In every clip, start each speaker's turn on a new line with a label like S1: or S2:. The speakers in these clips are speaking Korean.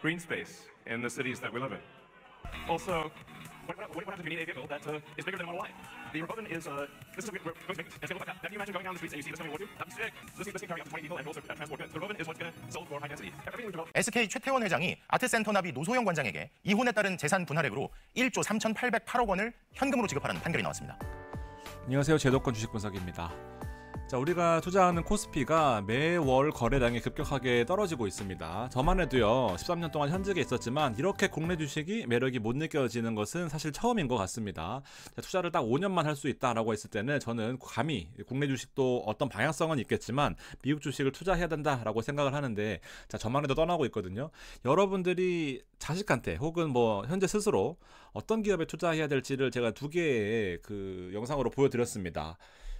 S1: green space in the cities that we live in. Also, what happens if you need a vehicle that is bigger than Model Y? The Revolvin is this is going to make it's going to look like that. Now, can you imagine going down the streets and you see this coming towards you? That'd be sick. This can carry up to 20 people and also transport goods. The Revolvin is what's going to sell for high density. Everything we've developed.
S2: SK 최태원 회장이 아트센터 나비 노소영 관장에게 이혼에 따른 재산 분할액으로 1조 3,808억 원을 현금으로 지급하라는 판결이 나왔습니다.
S3: 안녕하세요. 제도권 주식 분석입니다. 자, 우리가 투자하는 코스피가 매월 거래량이 급격하게 떨어지고 있습니다. 저만 해도요 13년 동안 현직에 있었지만 이렇게 국내 주식이 매력이 못 느껴지는 것은 사실 처음인 것 같습니다. 자, 투자를 딱 5년만 할 수 있다라고 했을 때는 저는 감히 국내 주식도 어떤 방향성은 있겠지만 미국 주식을 투자해야 된다라고 생각을 하는데, 자, 저만 해도 떠나고 있거든요. 여러분들이 자식한테 혹은 뭐 현재 스스로 어떤 기업에 투자해야 될지를 제가 두 개의 그 영상으로 보여드렸습니다.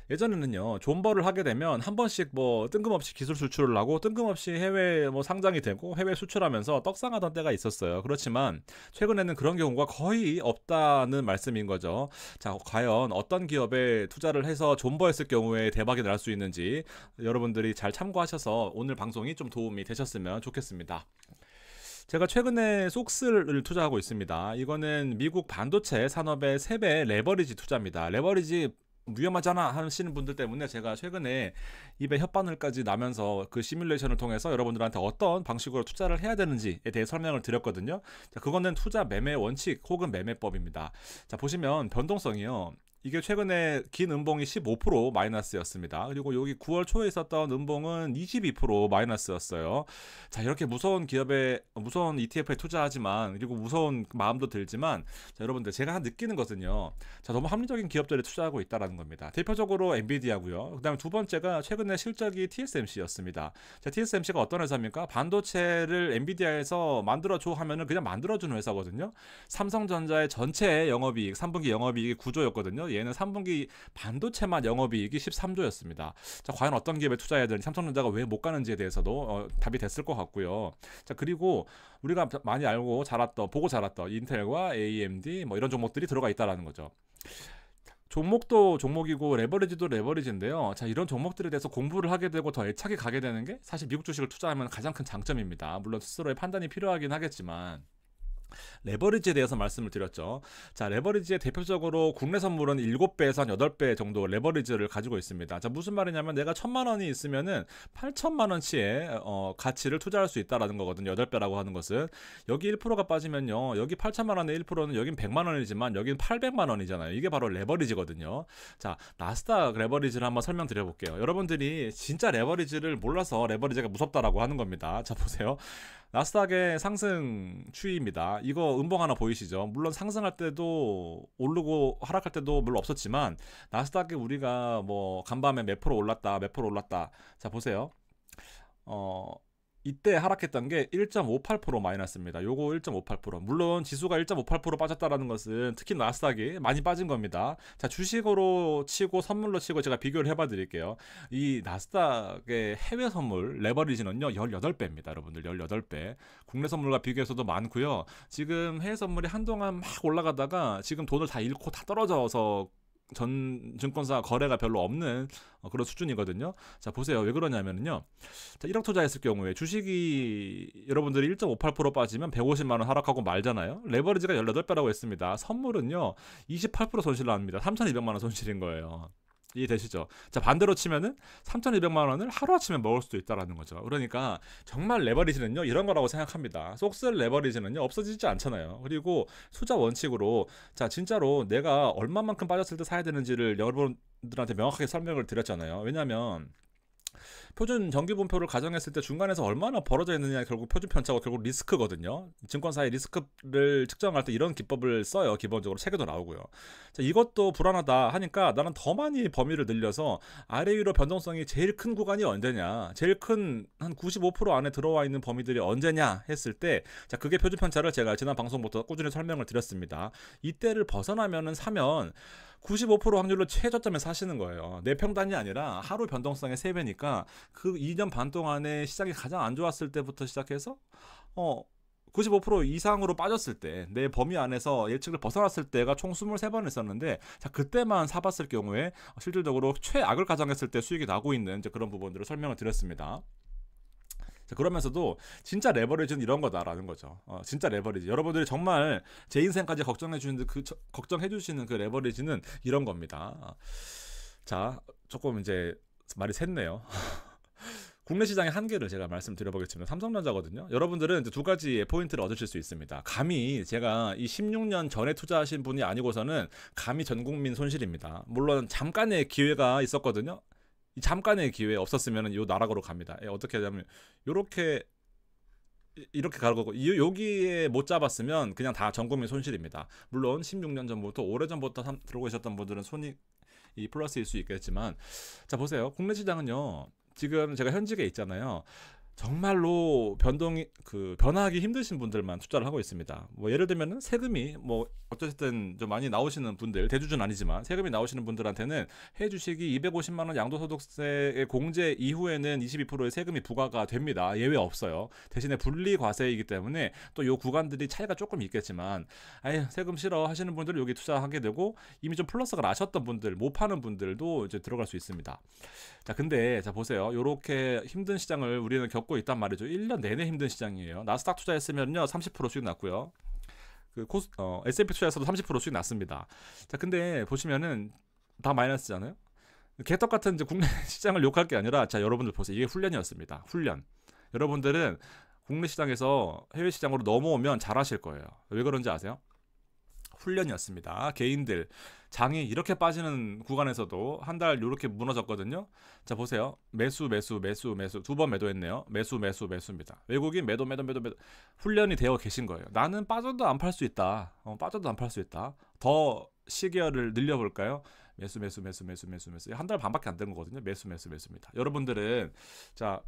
S3: 예전에는요 존버를 하게 되면 한 번씩 뭐 뜬금없이 기술 수출을 하고 뜬금없이 해외 뭐 상장이 되고 해외 수출하면서 떡상하던 때가 있었어요. 그렇지만 최근에는 그런 경우가 거의 없다는 말씀인 거죠. 자, 과연 어떤 기업에 투자를 해서 존버했을 경우에 대박이 날 수 있는지 여러분들이 잘 참고하셔서 오늘 방송이 좀 도움이 되셨으면 좋겠습니다. 제가 최근에 속스를 투자하고 있습니다. 이거는 미국 반도체 산업의 3배 레버리지 투자입니다. 레버리지 위험하잖아 하시는 분들 때문에 제가 최근에 입에 혓바늘까지 나면서 그 시뮬레이션을 통해서 여러분들한테 어떤 방식으로 투자를 해야 되는지에 대해 설명을 드렸거든요. 자, 그거는 투자 매매 원칙 혹은 매매법입니다. 자, 보시면 변동성이요. 이게 최근에 긴 음봉이 15% 마이너스였습니다. 그리고 여기 9월 초에 있었던 음봉은 22% 마이너스였어요. 자, 이렇게 무서운 기업에, 무서운 ETF에 투자하지만, 그리고 무서운 마음도 들지만, 자, 여러분들 제가 느끼는 것은요, 자, 너무 합리적인 기업들에 투자하고 있다는 겁니다. 대표적으로 엔비디아고요. 그 다음에 두 번째가 최근에 실적이 TSMC였습니다. 자, TSMC가 어떤 회사입니까? 반도체를 엔비디아에서 만들어줘 하면은 그냥 만들어주는 회사거든요. 삼성전자의 전체 영업이익, 3분기 영업이익이 9조였거든요. 얘는 3분기 반도체만 영업이익이 13조였습니다. 자, 과연 어떤 기업에 투자해야 되는지, 삼성전자가 왜 못 가는지에 대해서도 답이 됐을 것 같고요. 자, 그리고 우리가 많이 알고 자랐던, 보고 자랐던 인텔과 AMD 뭐 이런 종목들이 들어가 있다라는 거죠. 종목도 종목이고 레버리지도 레버리지인데요. 자, 이런 종목들에 대해서 공부를 하게 되고 더 애착이 가게 되는 게 사실 미국 주식을 투자하면 가장 큰 장점입니다. 물론 스스로의 판단이 필요하긴 하겠지만 레버리지에 대해서 말씀을 드렸죠. 자, 레버리지의 대표적으로 국내 선물은 7배에서 한 8배 정도 레버리지를 가지고 있습니다. 자, 무슨 말이냐면 내가 1,000만 원이 있으면은 8천만 원치의 가치를 투자할 수 있다라는 거거든요. 8배라고 하는 것은. 여기 1%가 빠지면요. 여기 8천만 원의 1%는 여긴 100만 원이지만 여긴 800만 원이잖아요. 이게 바로 레버리지거든요. 자, 나스닥 레버리지를 한번 설명드려 볼게요. 여러분들이 진짜 레버리지를 몰라서 레버리지가 무섭다라고 하는 겁니다. 자, 보세요. 나스닥의 상승 추이입니다. 이거 음봉 하나 보이시죠? 물론 상승할 때도 오르고 하락할 때도 물론 없었지만 나스닥이 우리가 뭐 간밤에 몇 프로 올랐다 몇 프로 올랐다. 자, 보세요. 이때 하락했던 게 1.58% 마이너스입니다. 요거 1.58%. 물론 지수가 1.58% 빠졌다라는 것은 특히 나스닥이 많이 빠진 겁니다. 자, 주식으로 치고 선물로 치고 제가 비교를 해봐 드릴게요. 이 나스닥의 해외 선물 레버리지는요 18배입니다. 여러분들 18배. 국내 선물과 비교해서도 많고요. 지금 해외 선물이 한동안 막 올라가다가 지금 돈을 다 잃고 다 떨어져서 전 증권사 거래가 별로 없는 그런 수준이거든요. 자, 보세요. 왜 그러냐면요. 자, 1억 투자했을 경우에 주식이 여러분들이 1.58% 빠지면 150만 원 하락하고 말잖아요. 레버리지가 18배라고 했습니다. 선물은요 28% 손실 납니다. 3,200만 원 손실인 거예요. 이해되시죠? 자, 반대로 치면은 3,200만 원을 하루아침에 먹을 수도 있다라는 거죠. 그러니까 정말 레버리지는요 이런 거라고 생각합니다. 속스 레버리지는요 없어지지 않잖아요. 그리고 투자 원칙으로 자, 진짜로 내가 얼마만큼 빠졌을 때 사야 되는지를 여러분들한테 명확하게 설명을 드렸잖아요. 왜냐면 표준 정기분표를 가정했을 때 중간에서 얼마나 벌어져 있느냐 결국 표준 편차고 결국 리스크거든요. 증권사의 리스크를 측정할 때 이런 기법을 써요. 기본적으로 책에도 나오고요. 자, 이것도 불안하다 하니까 나는 더 많이 범위를 늘려서 아래 위로 변동성이 제일 큰 구간이 언제냐, 제일 큰 한 95% 안에 들어와 있는 범위들이 언제냐 했을 때, 자, 그게 표준 편차를 제가 지난 방송부터 꾸준히 설명을 드렸습니다. 이때를 벗어나면은 사면 95% 확률로 최저점에 사시는 거예요. 내 평단이 아니라 하루 변동성의 3배니까 그 2년 반 동안에 시장이 가장 안 좋았을 때부터 시작해서 95% 이상으로 빠졌을 때 내 범위 안에서 예측을 벗어났을 때가 총 23번 있었는데, 자, 그때만 사봤을 경우에 실질적으로 최악을 가정했을 때 수익이 나고 있는 이제 그런 부분들을 설명을 드렸습니다. 자, 그러면서도 진짜 레버리지는 이런 거다라는 거죠. 진짜 레버리지. 여러분들이 정말 제 인생까지 걱정해 주시는 걱정해 주시는 그 레버리지는 이런 겁니다. 자, 조금 이제 말이 샜네요. 국내 시장의 한계를 제가 말씀드려보겠습니다. 삼성전자거든요. 여러분들은 이제 두 가지의 포인트를 얻으실 수 있습니다. 감히 제가 이 16년 전에 투자하신 분이 아니고서는 감히 전 국민 손실입니다. 물론 잠깐의 기회가 있었거든요. 이 잠깐의 기회 없었으면 요 나락으로 갑니다. 어떻게 하냐면 이렇게 가는 거고 여기에 못 잡았으면 그냥 다 전 국민 손실입니다. 물론 16년 전부터 오래전부터 들어오고 계셨던 분들은 손이 플러스일 수 있겠지만, 자 보세요. 국내 시장은요. 지금 제가 현직에 있잖아요. 정말로 변화하기 힘드신 분들만 투자를 하고 있습니다. 뭐 예를 들면은 세금이 뭐 어쨌든 좀 많이 나오시는 분들, 대주주는 아니지만 세금이 나오시는 분들한테는 해외 주식이 250만 원 양도소득세의 공제 이후에는 22%의 세금이 부과가 됩니다. 예외 없어요. 대신에 분리과세이기 때문에 또 요 구간들이 차이가 조금 있겠지만, 아예 세금 싫어 하시는 분들은 여기 투자하게 되고, 이미 좀 플러스가 나셨던 분들, 못 파는 분들도 이제 들어갈 수 있습니다. 자, 근데 자 보세요. 요렇게 힘든 시장을 우리는 겪고 있단 말이죠. 1년 내내 힘든 시장이에요. 나스닥 투자했으면요 30%씩 났고요. S&P 투자에서도 30%씩 났습니다. 자, 근데 보시면은 다 마이너스잖아요. 개떡 같은 이제 국내 시장을 욕할 게 아니라, 자 여러분들 보세요. 이게 훈련이었습니다. 훈련. 여러분들은 국내 시장에서 해외 시장으로 넘어오면 잘하실 거예요. 왜 그런지 아세요? 훈련이었습니다. 개인들 장이 이렇게 빠지는 구간에서도 한 달 이렇게 무너졌거든요. 자 보세요. 매수 두 번 매도했네요. 매수입니다. 외국인 매도. 훈련이 되어 계신 거예요. 나는 빠져도 안 팔 수 있다. 빠져도 안 팔 수 있다. 더 시계열을 늘려볼까요? 매수. 한 달 반밖에 안 된 거거든요. 매수입니다. 여러분들은 자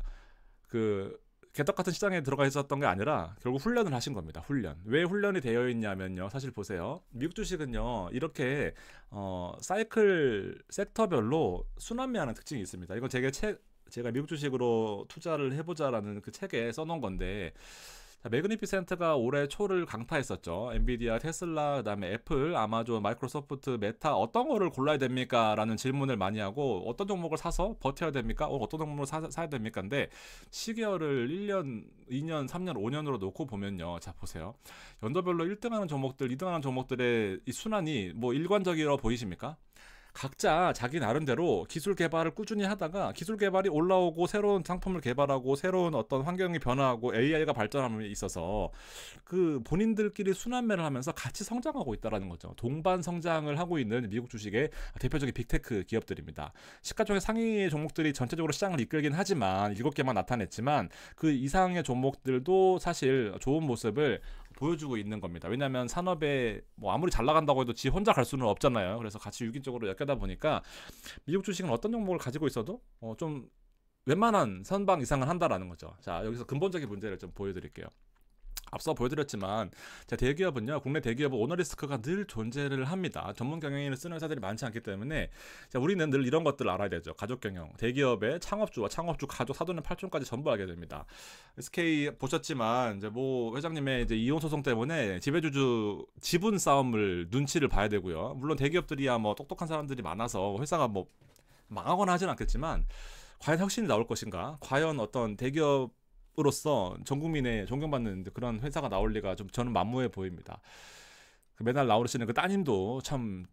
S3: 개떡 같은 시장에 들어가 있었던 게 아니라 결국 훈련을 하신 겁니다. 훈련. 왜 훈련이 되어 있냐면요. 사실 보세요. 미국 주식은요. 이렇게 사이클 섹터별로 순환매하는 특징이 있습니다. 이건 제가 미국 주식으로 투자를 해보자라는 그 책에 써놓은 건데, 자, 매그니피센트가 올해 초를 강타했었죠. 엔비디아, 테슬라, 그다음에 애플, 아마존, 마이크로소프트, 메타 어떤 거를 골라야 됩니까? 라는 질문을 많이 하고, 어떤 종목을 사서 버텨야 됩니까? 어떤 종목을 사야 됩니까? 근데 시계열을 1년, 2년, 3년, 5년으로 놓고 보면요. 자 보세요. 연도별로 1등하는 종목들, 2등하는 종목들의 이 순환이 뭐 일관적이라 보이십니까? 각자 자기 나름대로 기술 개발을 꾸준히 하다가 기술 개발이 올라오고 새로운 상품을 개발하고 새로운 어떤 환경이 변화하고 AI가 발전함에 있어서 그 본인들끼리 순환매를 하면서 같이 성장하고 있다는 거죠. 동반 성장을 하고 있는 미국 주식의 대표적인 빅테크 기업들입니다. 시가총액 상위의 종목들이 전체적으로 시장을 이끌긴 하지만 7개만 나타냈지만 그 이상의 종목들도 사실 좋은 모습을 보여주고 있는 겁니다. 왜냐하면 산업에 뭐 아무리 잘 나간다고 해도 지 혼자 갈 수는 없잖아요. 그래서 같이 유기적으로 엮여다 보니까 미국 주식은 어떤 종목을 가지고 있어도 좀 웬만한 선방 이상을 한다라는 거죠. 자, 여기서 근본적인 문제를 좀 보여드릴게요. 앞서 보여드렸지만, 자, 대기업은요, 국내 대기업은 오너리스크가 늘 존재를 합니다. 전문 경영인을 쓰는 회사들이 많지 않기 때문에, 자, 우리는 늘 이런 것들을 알아야 되죠. 가족 경영, 대기업의 창업주와 창업주 가족 사돈의 팔촌까지 전부 알게 됩니다. SK 보셨지만, 이제 뭐 회장님의 이제 이혼 소송 때문에 지배주주 지분 싸움을 눈치를 봐야 되고요. 물론 대기업들이야 뭐 똑똑한 사람들이 많아서 회사가 뭐 망하거나 하진 않겠지만, 과연 혁신이 나올 것인가? 과연 어떤 대기업 으로서 전 국민의 존경받는 그런 회사가 나올 리가 좀 저는 만무해 보입니다. 매달 나오시는 그 따님도 참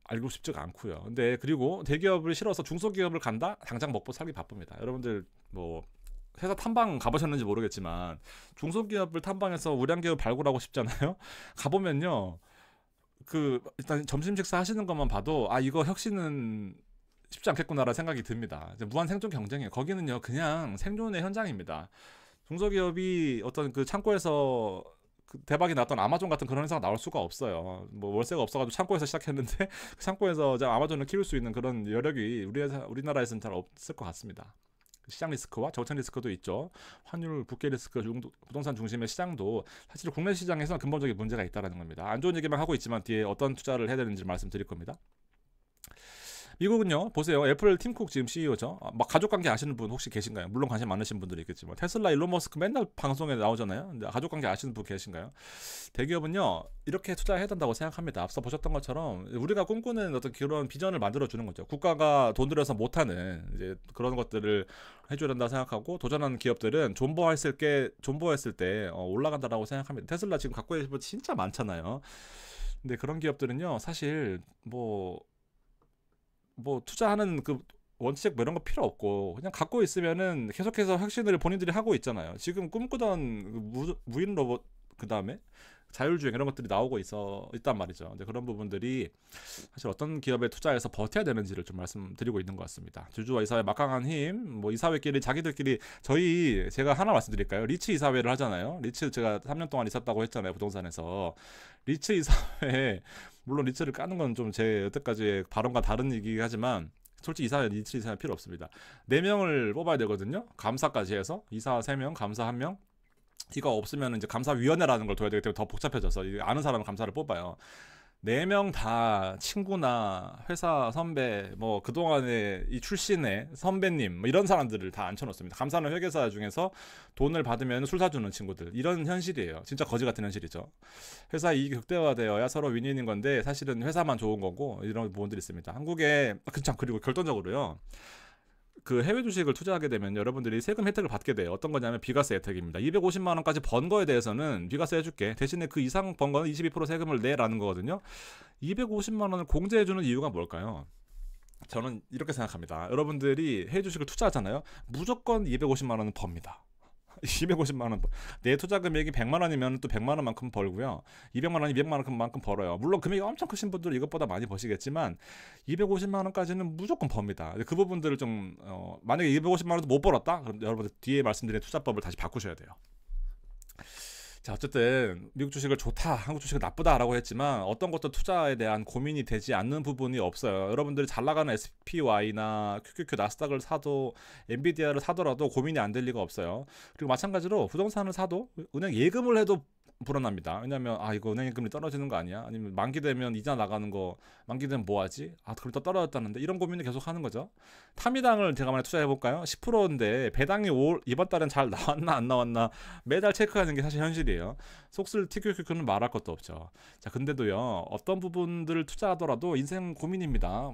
S3: 알고 싶지가 않고요. 근데 그리고 대기업을 싫어서 중소기업을 간다? 당장 먹고 살기 바쁩니다. 여러분들 뭐 회사 탐방 가보셨는지 모르겠지만 중소기업을 탐방해서 우량기업 발굴하고 싶잖아요. 가보면요, 일단 점심 식사 하시는 것만 봐도 이거 혁신은 쉽지 않겠구나라는 생각이 듭니다. 무한 생존 경쟁이에요. 거기는요 그냥 생존의 현장입니다. 중소기업이 어떤 그 창고에서 대박이 났던 아마존 같은 그런 회사가 나올 수가 없어요. 뭐 월세가 없어가지고 창고에서 시작했는데 그 창고에서 아마존을 키울 수 있는 그런 여력이 우리나라에서는 잘 없을 것 같습니다. 시장 리스크와 정책 리스크도 있죠. 환율, 국계 리스크, 부동산 중심의 시장도 사실 국내 시장에서는 근본적인 문제가 있다는 겁니다. 안 좋은 얘기만 하고 있지만 뒤에 어떤 투자를 해야 되는지 말씀드릴 겁니다. 미국은요, 보세요. 애플 팀쿡 지금 CEO죠. 막 가족 관계 아시는 분 혹시 계신가요? 물론 관심 많으신 분들이 있겠지만 테슬라 일론 머스크 맨날 방송에 나오잖아요. 근데 가족 관계 아시는 분 계신가요? 대기업은요, 이렇게 투자해야 된다고 생각합니다. 앞서 보셨던 것처럼 우리가 꿈꾸는 어떤 그런 비전을 만들어 주는 거죠. 국가가 돈 들여서 못하는 이제 그런 것들을 해줘야 된다 생각하고, 도전하는 기업들은 존버했을 때 올라간다라고 생각합니다. 테슬라 지금 갖고 계신 분 진짜 많잖아요. 근데 그런 기업들은요, 사실 뭐 투자하는 그 원칙 뭐 이런 거 필요 없고 그냥 갖고 있으면은 계속해서 혁신을 본인들이 하고 있잖아요. 지금 꿈꾸던 무인 로봇, 그 다음에 자율주행 이런 것들이 나오고 있단 말이죠. 근데 그런 부분들이 사실 어떤 기업에 투자해서 버텨야 되는지를 좀 말씀드리고 있는 것 같습니다. 주주와 이사회 막강한 힘, 뭐 이사회끼리 자기들끼리, 제가 하나 말씀드릴까요? 리츠 이사회를 하잖아요. 리츠 제가 3년 동안 있었다고 했잖아요, 부동산에서. 리츠 이사회, 물론 리츠를 까는 건 좀 제 여태까지의 발언과 다른 얘기긴 하지만 솔직히 리츠 이사회 필요 없습니다. 4명을 뽑아야 되거든요. 감사까지 해서 이사 3명, 감사 1명. 이거 없으면 이제 감사위원회라는 걸 둬야 되기 때문에 더 복잡해져서 아는 사람은 감사를 뽑아요. 4명 다 친구나 회사 선배, 뭐 그동안에 이 출신의 선배님, 뭐 이런 사람들을 다 앉혀놓습니다. 감사는 회계사 중에서 돈을 받으면 술 사주는 친구들, 이런 현실이에요. 진짜 거지 같은 현실이죠. 회사 이익이 극대화되어야 서로 윈윈인 건데 사실은 회사만 좋은 거고, 이런 부분들이 있습니다. 한국에 그리고 결론적으로요, 그 해외 주식을 투자하게 되면 여러분들이 세금 혜택을 받게 돼요. 어떤 거냐면 비과세 혜택입니다. 250만 원까지 번 거에 대해서는 비과세 해줄게. 대신에 그 이상 번 거는 22% 세금을 내라는 거거든요. 250만 원을 공제해주는 이유가 뭘까요? 저는 이렇게 생각합니다. 여러분들이 해외 주식을 투자하잖아요. 무조건 250만 원은 법니다. 250만 원. 내 투자 금액이 100만 원이면 또 100만 원만큼 벌고요. 200만 원이 200만 원만큼 벌어요. 물론 금액이 엄청 크신 분들은 이것보다 많이 버시겠지만 250만 원까지는 무조건 법니다. 그 부분들을 좀 만약에 250만 원도 못 벌었다? 그럼 여러분들 뒤에 말씀드린 투자법을 다시 바꾸셔야 돼요. 자, 어쨌든 미국 주식을 좋다, 한국 주식은 나쁘다라고 했지만 어떤 것도 투자에 대한 고민이 되지 않는 부분이 없어요. 여러분들이 잘 나가는 SPY나 QQQ 나스닥을 사도 엔비디아를 사더라도 고민이 안 될 리가 없어요. 그리고 마찬가지로 부동산을 사도 은행 예금을 해도 불안합니다. 왜냐면 이거 은행 예금이 떨어지는 거 아니야? 아니면 만기 되면 이자 나가는 거, 만기 되면 뭐 하지? 그럼 또 떨어졌다는데, 이런 고민을 계속 하는 거죠. 타미당을 제가 만약 투자해 볼까요? 10%인데 배당이 이번 달엔 잘 나왔나 안 나왔나 매달 체크하는 게 사실 현실이에요. 속쓸 TQQQ는 말할 것도 없죠. 자, 근데도요, 어떤 부분들을 투자하더라도 인생 고민입니다.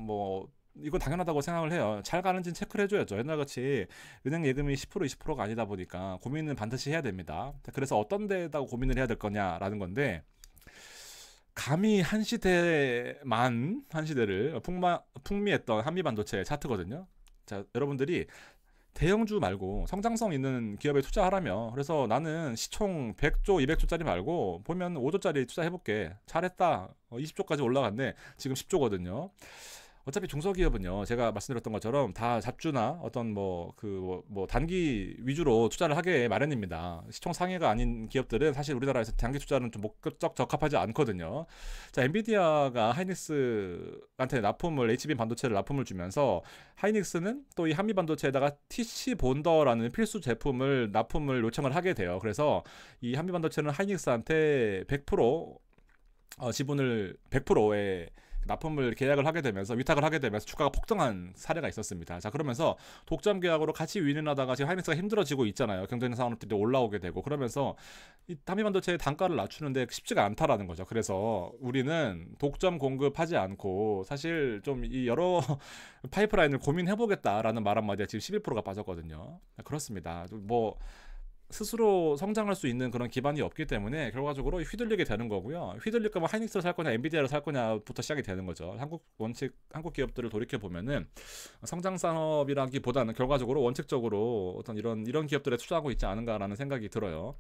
S3: 이거 당연하다고 생각을 해요. 잘 가는지는 체크를 해줘야죠. 옛날같이 은행 예금이 10% 20%가 아니다 보니까 고민은 반드시 해야 됩니다. 그래서 어떤 데다가 고민을 해야 될 거냐라는 건데, 감히 한 시대를 풍미했던 한미반도체 차트거든요. 자, 여러분들이 대형주 말고 성장성 있는 기업에 투자하라며, 그래서 나는 시총 100조 200조짜리 말고 보면 5조짜리 투자해볼게. 잘했다. 20조까지 올라갔네. 지금 10조거든요. 어차피 중소기업은요, 제가 말씀드렸던 것처럼 다 잡주나 어떤 단기 위주로 투자를 하게 마련입니다. 시총 상위가 아닌 기업들은 사실 우리나라에서 단기 투자는 좀 목적 적합하지 않거든요. 자, 엔비디아가 하이닉스한테 HBM 반도체를 납품을 주면서, 하이닉스는 또 이 한미 반도체에다가 TC 본더라는 필수 제품을 납품을 요청을 하게 돼요. 그래서 이 한미 반도체는 하이닉스한테 100% 지분을 100%의 납품을 계약을 하게 되면서, 위탁을 하게 되면서 주가가 폭등한 사례가 있었습니다. 자, 그러면서 독점 계약으로 같이 윈윈하다가 지금 하이닉스가 힘들어지고 있잖아요. 경쟁 산업들이 올라오게 되고, 그러면서 이 한미반도체의 단가를 낮추는데 쉽지가 않다라는 거죠. 그래서 우리는 독점 공급하지 않고 사실 좀 이 여러 파이프라인을 고민해보겠다라는 말 한마디에 지금 11%가 빠졌거든요. 그렇습니다. 스스로 성장할 수 있는 그런 기반이 없기 때문에 결과적으로 휘둘리게 되는 거고요. 휘둘릴 거면 하이닉스를 살 거냐 엔비디아를 살 거냐부터 시작이 되는 거죠. 한국 기업들을 돌이켜 보면은 성장 산업이라기보다는 결과적으로 원칙적으로 어떤 이런 기업들에 투자하고 있지 않은가라는 생각이 들어요.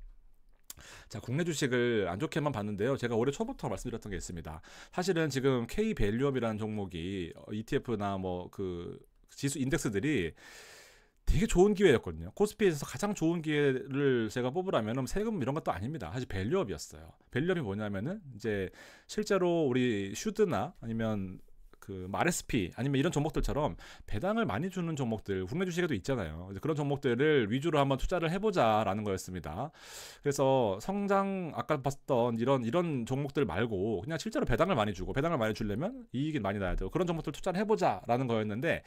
S3: 자, 국내 주식을 안 좋게만 봤는데요. 제가 올해 초부터 말씀드렸던 게 있습니다. 사실은 지금 K밸류업이라는 종목이 ETF나 지수 인덱스들이 되게 좋은 기회였거든요. 코스피에서 가장 좋은 기회를 제가 뽑으라면 세금 이런 것도 아닙니다. 사실 밸류업이었어요. 밸류업이 뭐냐면은 이제 실제로 우리 슈드나 아니면 그 RSP 아니면 이런 종목들처럼 배당을 많이 주는 종목들 국내 주식에도 있잖아요. 그런 종목들을 위주로 한번 투자를 해보자라는 거였습니다. 그래서 성장 아까 봤던 이런 종목들 말고 그냥 실제로 배당을 많이 주고 배당을 많이 주려면 이익이 많이 나야 돼요. 그런 종목들 투자를 해보자라는 거였는데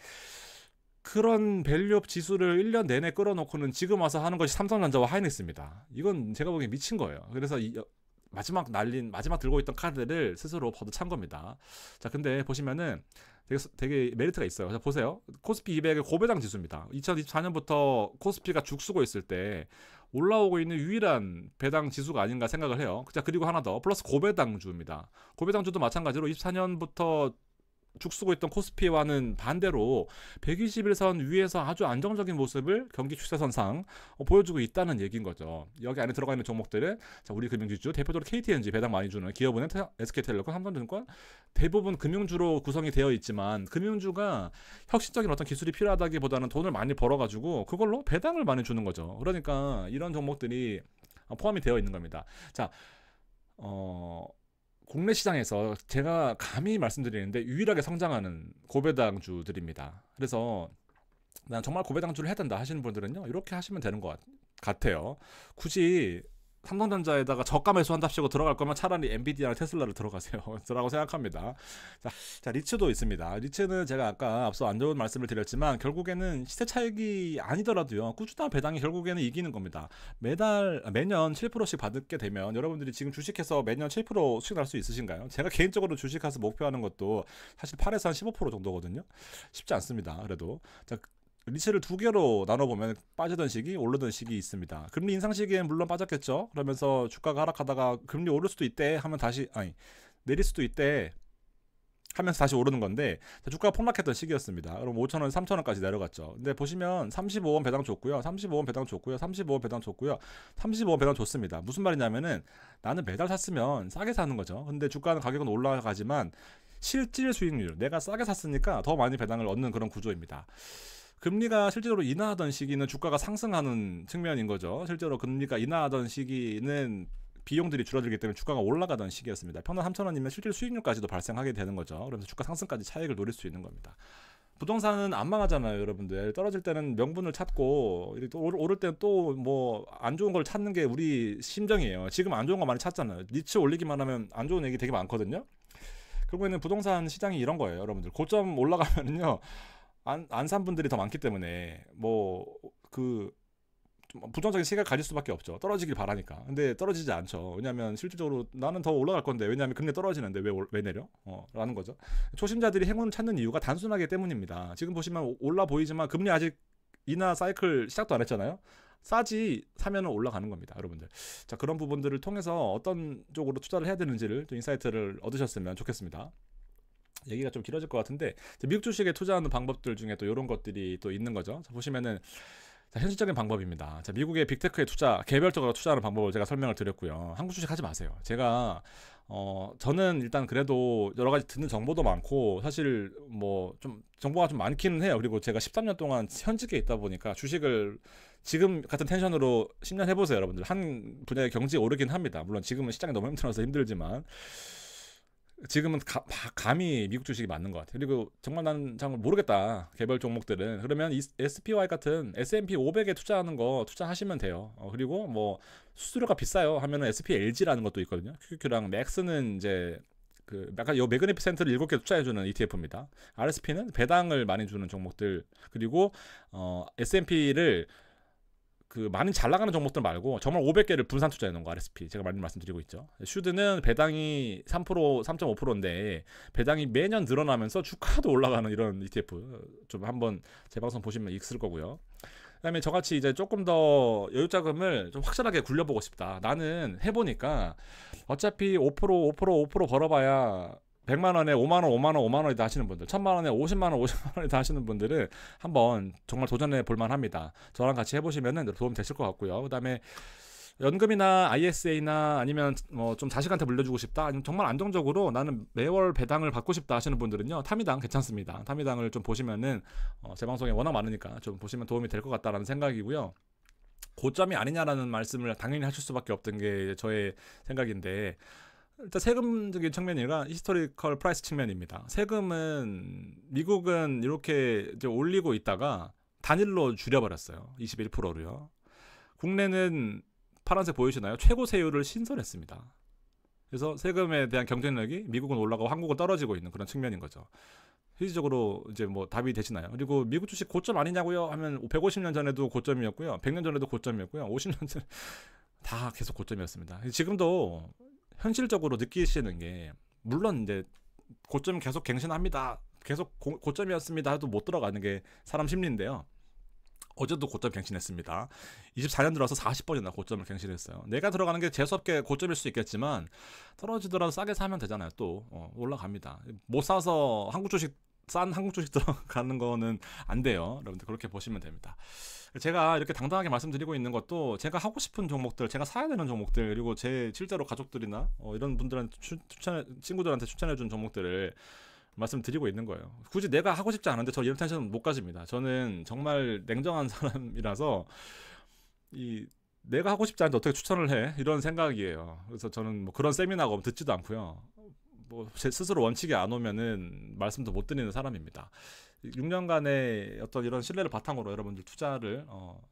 S3: 그런 밸류업 지수를 1년 내내 끌어놓고는 지금 와서 하는 것이 삼성전자와 하이닉스입니다. 이건 제가 보기엔 미친 거예요. 그래서 마지막 들고 있던 카드를 스스로 버드찬 겁니다. 자, 근데 보시면은 되게 메리트가 있어요. 자, 보세요. 코스피 200의 고배당 지수입니다. 2024년부터 코스피가 죽쓰고 있을 때 올라오고 있는 유일한 배당 지수가 아닌가 생각을 해요. 자, 그리고 하나 더 플러스 고배당주입니다. 고배당주도 마찬가지로 24년부터 죽쓰고 있던 코스피와는 반대로 121선 위에서 아주 안정적인 모습을 경기 추세선상 보여주고 있다는 얘기인 거죠. 여기 안에 들어가 있는 종목들은 자, 우리 금융지주 대표적으로 KTNG 배당 많이 주는 기업은행, SK텔레콤, 삼성증권 대부분 금융주로 구성이 되어 있지만 금융주가 혁신적인 어떤 기술이 필요하다기보다는 돈을 많이 벌어가지고 그걸로 배당을 많이 주는 거죠. 그러니까 이런 종목들이 포함이 되어 있는 겁니다. 자, 국내 시장에서 제가 감히 말씀드리는데 유일하게 성장하는 고배당주들입니다. 그래서 난 정말 고배당주를 해야 된다 하시는 분들은요 이렇게 하시면 되는 것 같아요. 굳이 삼성전자에다가 저가 매수한답시고 들어갈 거면 차라리 엔비디아나 테슬라를 들어가세요. 라고 생각합니다. 자, 리츠도 있습니다. 리츠는 제가 아까 앞서 안 좋은 말씀을 드렸지만 결국에는 시세 차익이 아니더라도요 꾸준한 배당이 결국에는 이기는 겁니다. 매년 7%씩 받게 되면 여러분들이 지금 주식해서 매년 7% 수익 날 수 있으신가요? 제가 개인적으로 주식해서 목표하는 것도 사실 8에서 한 15% 정도거든요. 쉽지 않습니다. 그래도 자, 리츠를 두 개로 나눠보면 빠지던 시기, 오르던 시기 있습니다. 금리 인상 시기엔 물론 빠졌겠죠. 그러면서 주가가 하락하다가 금리 오를 수도 있대 하면 다시 내릴 수도 있대 하면서 다시 오르는 건데 주가가 폭락했던 시기였습니다. 그럼 5,000원, 3,000원까지 내려갔죠. 근데 보시면 35원 배당 줬고요. 35원 배당 줬고요. 35원 배당 줬고요. 35원 배당 줬습니다. 무슨 말이냐면은 나는 매달 샀으면 싸게 사는 거죠. 근데 주가는 가격은 올라가지만 실질 수익률, 내가 싸게 샀으니까 더 많이 배당을 얻는 그런 구조입니다. 금리가 실제로 인하하던 시기는 주가가 상승하는 측면인 거죠. 실제로 금리가 인하하던 시기는 비용들이 줄어들기 때문에 주가가 올라가던 시기였습니다. 평당 3,000원이면 실질 수익률까지도 발생하게 되는 거죠. 그러면서 주가 상승까지 차익을 노릴 수 있는 겁니다. 부동산은 안 망하잖아요, 여러분들. 떨어질 때는 명분을 찾고 오를 때는 또 뭐 안 좋은 걸 찾는 게 우리 심정이에요. 지금 안 좋은 거 많이 찾잖아요. 리츠 올리기만 하면 안 좋은 얘기 되게 많거든요. 결국에는 부동산 시장이 이런 거예요, 여러분들. 고점 올라가면은요. 안 산 분들이 더 많기 때문에 부정적인 시각을 가질 수밖에 없죠. 떨어지길 바라니까. 근데 떨어지지 않죠. 왜냐하면 실질적으로 나는 더 올라갈 건데 왜냐하면 금리 떨어지는데 왜 내려? 라는 거죠. 초심자들이 행운을 찾는 이유가 단순하기 때문입니다. 지금 보시면 올라 보이지만 금리 아직 인하 사이클 시작도 안 했잖아요. 싸지 사면은 올라가는 겁니다, 여러분들. 자, 그런 부분들을 통해서 어떤 쪽으로 투자를 해야 되는지를 좀 인사이트를 얻으셨으면 좋겠습니다. 얘기가 좀 길어질 것 같은데 미국 주식에 투자하는 방법들 중에 또 이런 것들이 또 있는 거죠. 자, 보시면은 자, 현실적인 방법입니다. 자, 미국의 빅테크에 개별적으로 투자하는 방법을 제가 설명을 드렸고요. 한국 주식 하지 마세요. 제가 저는 일단 그래도 여러 가지 듣는 정보도 많고 사실 뭐 좀 정보가 좀 많기는 해요. 그리고 제가 13년 동안 현직에 있다 보니까 주식을 지금 같은 텐션으로 10년 해보세요, 여러분들. 한 분야의 경제가 오르긴 합니다. 물론 지금은 시장이 너무 힘들어서 힘들지만 지금은 감히 미국 주식이 맞는 것 같아요. 그리고 정말 나는 잘 모르겠다, 개별 종목들은. 그러면 SPY 같은 S&P 500에 투자하시면 돼요. 그리고 뭐 수수료가 비싸요 하면은 SPLG라는 것도 있거든요. QQQ랑 맥스는 이제 약간 요 매그니피센트를 7개 투자해주는 ETF입니다. RSP는 배당을 많이 주는 종목들. 그리고 S&P를 많이 잘 나가는 종목들 말고 정말 500개를 분산 투자해 놓은 거 RSP 제가 많이 말씀드리고 있죠. 슈드는 배당이 3%, 3.5%인데 배당이 매년 늘어나면서 주가도 올라가는 이런 ETF 좀 한번 제 방송 보시면 있을 거고요. 그다음에 저같이 이제 조금 더 여유 자금을 좀 확실하게 굴려보고 싶다. 나는 해보니까 어차피 5% 벌어봐야 100만 원에 5만 원, 5만 원, 5만 원이다 하시는 분들, 1000만 원에 50만 원, 50만 원이다 하시는 분들은 한번 정말 도전해 볼 만합니다. 저랑 같이 해보시면은 도움 되실 것 같고요. 그다음에 연금이나 ISA나 아니면 뭐 좀 자식한테 물려주고 싶다, 아니면 정말 안정적으로 나는 매월 배당을 받고 싶다 하시는 분들은요, 타미당 괜찮습니다. 타미당을 좀 보시면은 제 방송에 워낙 많으니까 좀 보시면 도움이 될 것 같다라는 생각이고요. 고점이 아니냐라는 말씀을 당연히 하실 수밖에 없던 게 저의 생각인데 일단 세금적인 측면이라 히스토리컬 프라이스 측면입니다. 세금은 미국은 이렇게 이제 올리고 있다가 단일로 줄여버렸어요. 21%로요. 국내는 파란색 보이시나요? 최고 세율을 신설했습니다. 그래서 세금에 대한 경쟁력이 미국은 올라가고 한국은 떨어지고 있는 그런 측면인 거죠. 실질적으로 이제 뭐 답이 되시나요? 그리고 미국 주식 고점 아니냐고요? 하면 150년 전에도 고점이었고요. 100년 전에도 고점이었고요. 50년 전 다 계속 고점이었습니다. 지금도 현실적으로 느끼시는 게 물론 이제 고점 계속 갱신합니다. 계속 고점이었습니다. 해도 못 들어가는 게 사람 심리인데요. 어제도 고점 갱신했습니다. 24년 들어서 40번이나 고점을 갱신했어요. 내가 들어가는 게 재수없게 고점일 수 있겠지만 떨어지더라도 싸게 사면 되잖아요. 또 올라갑니다. 못 사서 싼 한국 주식 들어가는 거는 안 돼요. 여러분들 그렇게 보시면 됩니다. 제가 이렇게 당당하게 말씀드리고 있는 것도 제가 하고 싶은 종목들, 제가 사야 되는 종목들, 그리고 제 실제로 가족들이나 이런 분들한테 친구들한테 추천해준 종목들을 말씀드리고 있는 거예요. 굳이 내가 하고 싶지 않은데 저 이런 텐션 못 가집니다. 저는 정말 냉정한 사람이라서 내가 하고 싶지 않은데 어떻게 추천을 해? 이런 생각이에요. 그래서 저는 뭐 그런 세미나가 오면 듣지도 않고요. 뭐 제 스스로 원칙이 안 오면은 말씀도 못 드리는 사람입니다. 6년간의 어떤 이런 신뢰를 바탕으로 여러분들 투자를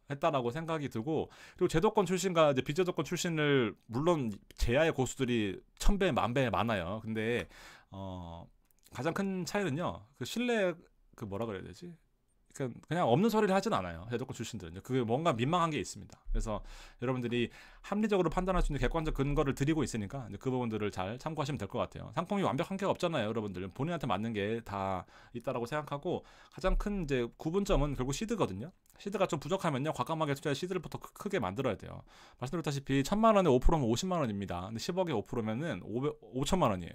S3: 했다라고 생각이 들고, 그리고 제도권 출신과 이제 비제도권 출신을 물론 제야의 고수들이 1000배, 10,000배 많아요. 근데 가장 큰 차이는요, 그 신뢰, 그 뭐라 그래야 되지? 그냥 없는 소리를 하진 않아요. 제도권 출신들은요. 그게 뭔가 민망한 게 있습니다. 그래서 여러분들이 합리적으로 판단할 수 있는 객관적 근거를 드리고 있으니까 그 부분들을 잘 참고하시면 될 것 같아요. 상품이 완벽한 게 없잖아요, 여러분들. 본인한테 맞는 게 다 있다라고 생각하고, 가장 큰 이제 구분점은 결국 시드거든요. 시드가 좀 부족하면요, 과감하게 투자해 시드를 더 크게 만들어야 돼요. 말씀드렸다시피 1000만 원에 5%면 50만 원입니다. 근데 10억에 5%면은 5천만 원이에요.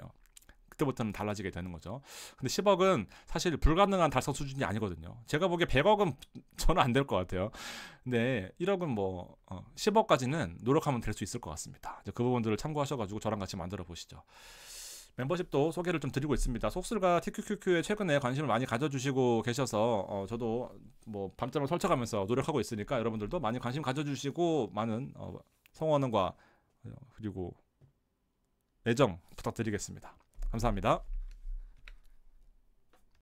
S3: 그때부터는 달라지게 되는 거죠. 근데 10억은 사실 불가능한 달성 수준이 아니거든요. 제가 보기에 100억은 저는 안 될 것 같아요. 근데 1억은 뭐 10억까지는 노력하면 될 수 있을 것 같습니다. 그 부분들을 참고하셔가지고 저랑 같이 만들어 보시죠. 멤버십도 소개를 좀 드리고 있습니다. 속술과 TQQQ에 최근에 관심을 많이 가져주시고 계셔서 저도 뭐 밤잠을 설쳐가면서 노력하고 있으니까 여러분들도 많이 관심 가져주시고 많은 성원과 그리고 애정 부탁드리겠습니다. 감사합니다.